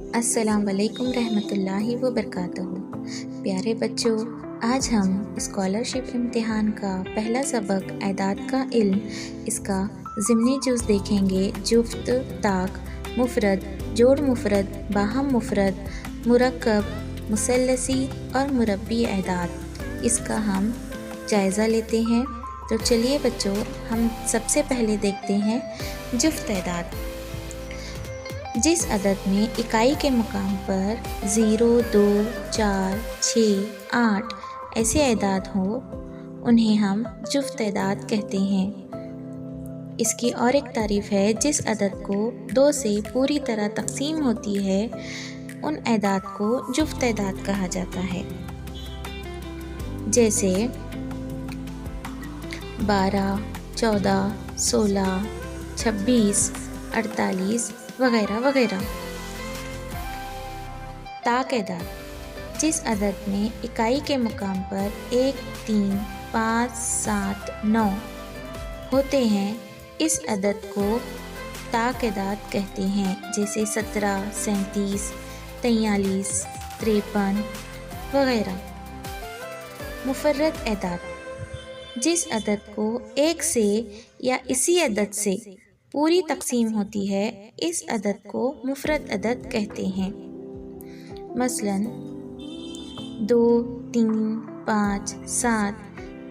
السلام علیکم رحمۃ اللہ وبرکاتہ۔ پیارے بچوں، آج ہم اسکالرشپ امتحان کا پہلا سبق اعداد کا علم، اس کا ضمنی جز دیکھیں گے۔ جفت، طاق، مفرد، جوڑ مفرد، باہم مفرد، مرکب، مثلثی اور مربع اعداد، اس کا ہم جائزہ لیتے ہیں۔ تو چلیے بچوں، ہم سب سے پہلے دیکھتے ہیں جفت اعداد۔ جس عدد میں اکائی کے مقام پر 0، 2، 4، 6، 8 ایسے اعداد ہوں، انہیں ہم جفت اعداد کہتے ہیں۔ اس کی اور ایک تعریف ہے، جس عدد کو 2 سے پوری طرح تقسیم ہوتی ہے، ان اعداد کو جفت اعداد کہا جاتا ہے، جیسے 12، 14، 16، 26، 48 وغیرہ وغیرہ۔ طاق اعداد، جس عدد میں اکائی کے مقام پر 1، 3، 5، 7، 9 ہوتے ہیں، اس عدد کو طاق اعداد کہتے ہیں، جیسے 17، 37، 43، 53 وغیرہ۔ مفرد اعداد، جس عدد کو 1 سے یا اسی عدد سے پوری تقسیم ہوتی ہے، اس عدد کو مفرد عدد کہتے ہیں۔ مثلاً 2، 3، 5، 7،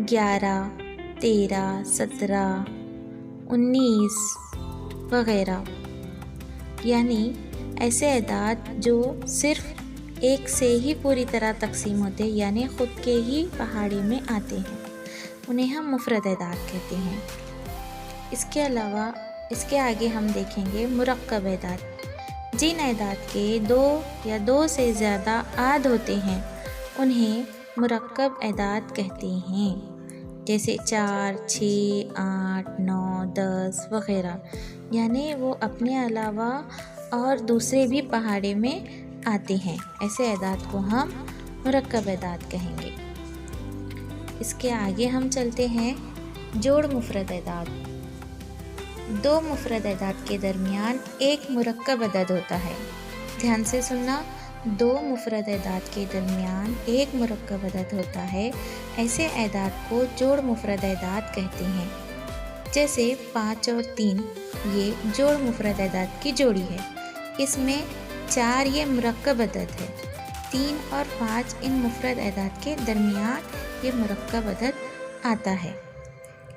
11، 13، 17، 19 وغیرہ، یعنی ایسے اعداد جو صرف 1 سے ہی پوری طرح تقسیم ہوتے، یعنی خود کے ہی پہاڑے میں آتے ہیں، انہیں ہم مفرد اعداد کہتے ہیں۔ اس کے علاوہ اس کے آگے ہم دیکھیں گے مرکب اعداد۔ جن اعداد کے 2 یا 2 سے زیادہ عاد ہوتے ہیں، انہیں مرکب اعداد کہتے ہیں، جیسے 4، 6، 8، 9، 10 وغیرہ، یعنی وہ اپنے علاوہ اور دوسرے بھی پہاڑے میں آتے ہیں، ایسے اعداد کو ہم مرکب اعداد کہیں گے۔ اس کے آگے ہم چلتے ہیں جوڑ مفرد اعداد۔ 2 مفرد اعداد کے درمیان ایک مرکب عدد ہوتا ہے۔ دھیان سے سننا، 2 مفرد اعداد کے درمیان ایک مرکب عدد ہوتا ہے، ایسے اعداد کو جوڑ مفرد اعداد کہتے ہیں، جیسے 5 اور 3 یہ جوڑ مفرد اعداد کی جوڑی ہے۔ اس میں 4 یہ مرکب عدد ہے، 3 اور 5 ان مفرد اعداد کے درمیان یہ مرکب عدد آتا ہے،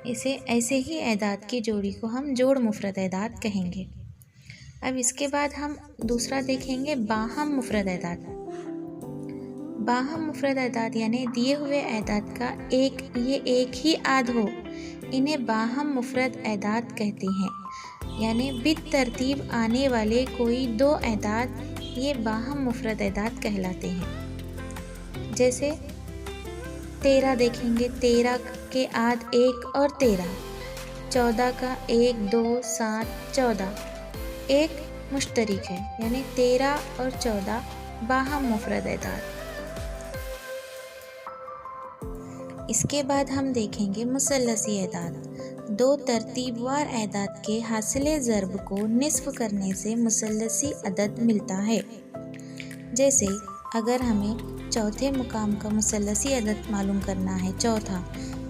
ایسے ہی اعداد کی جوڑی کو ہم جوڑ مفرد اعداد کہیں گے۔ اب اس کے بعد ہم دوسرا دیکھیں گے باہم مفرد اعداد۔ باہم مفرد اعداد یعنی دیے ہوئے اعداد کا ایک ہی عاد ہو، انہیں باہم مفرد اعداد کہتے ہیں، یعنی بالترتیب آنے والے کوئی 2 اعداد یہ باہم مفرد اعداد کہلاتے ہیں۔ جیسے 13 دیکھیں گے، 13 کے عاد 1 اور 13، 14 کا 1، 2، 7، 14 ایک مشترک ہے، یعنی 13 اور 14 باہم مفرد اعداد۔ اس کے بعد ہم دیکھیں گے مثلثی اعداد۔ 2 ترتیب وار اعداد کے حاصل ضرب کو نصف کرنے سے مثلثی عدد ملتا ہے۔ جیسے اگر ہمیں چوتھے مقام کا مثلثی عدد معلوم کرنا ہے، چوتھا،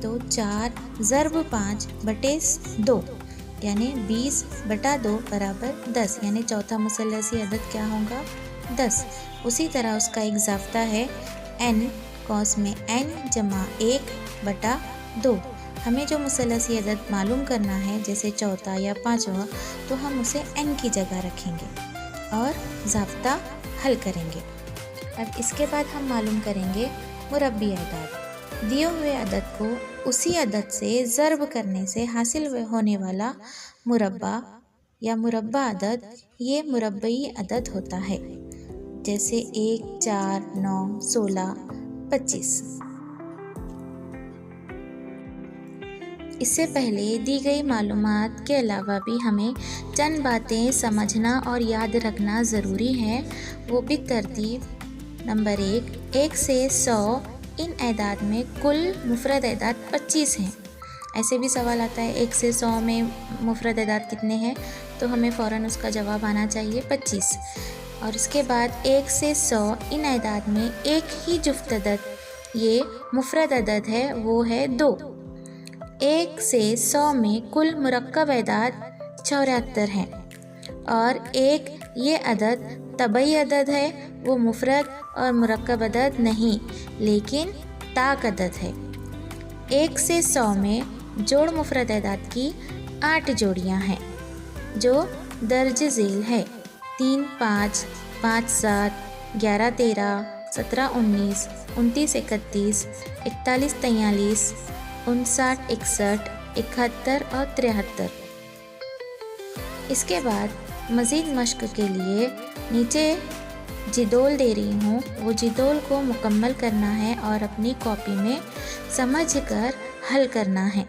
تو 4 ضرب 5 بٹے 2 یعنی 20/2 برابر 10، یعنی چوتھا مثلثی عدد کیا ہوگا؟ 10۔ اسی طرح اس کا ایک ضابطہ ہے n قوس میں n جمع 1/2۔ ہمیں جو مثلثی عدد معلوم کرنا ہے، جیسے چوتھا یا 5واں، تو ہم اسے n کی جگہ رکھیں گے اور ضابطہ حل کریں گے۔ اب اس کے بعد ہم معلوم کریں گے مربع اعداد۔ دیے ہوئے عدد کو اسی عدد سے ضرب کرنے سے حاصل ہونے والا مربع یا مربع عدد یہ مربعی عدد ہوتا ہے، جیسے 1، 4، 9، 16، 25۔ اس سے پہلے دی گئی معلومات کے علاوہ بھی ہمیں چند باتیں سمجھنا اور یاد رکھنا ضروری ہے، وہ بھی ترتیب۔ نمبر 1 سے 100 ان اعداد میں کل مفرد اعداد 25 ہیں۔ ایسے بھی سوال آتا ہے 1 سے 100 میں مفرد اعداد کتنے ہیں، تو ہمیں فوراً اس کا جواب آنا چاہیے 25۔ اور اس کے بعد 1 سے 100 ان اعداد میں ایک ہی جفت عدد یہ مفرد عدد ہے، وہ ہے 2۔ 1 سے 100 میں کل مرکب اعداد 74 ہیں، اور ایک یہ عدد طبعی عدد ہے، وہ مفرد اور مرکب عدد نہیں لیکن طاق عدد ہے۔ 1 سے 100 میں جوڑ مفرد اعداد کی 8 جوڑیاں ہیں جو درج ذیل ہے: 3 5 5 7 11 13 17 19 29 31 41 43 59 61 71 اور 73۔ اس کے بعد مزید مشق کے لیے نیچے جدول دے رہی ہوں، وہ جدول کو مکمل کرنا ہے اور اپنی کاپی میں سمجھ کر حل کرنا ہے۔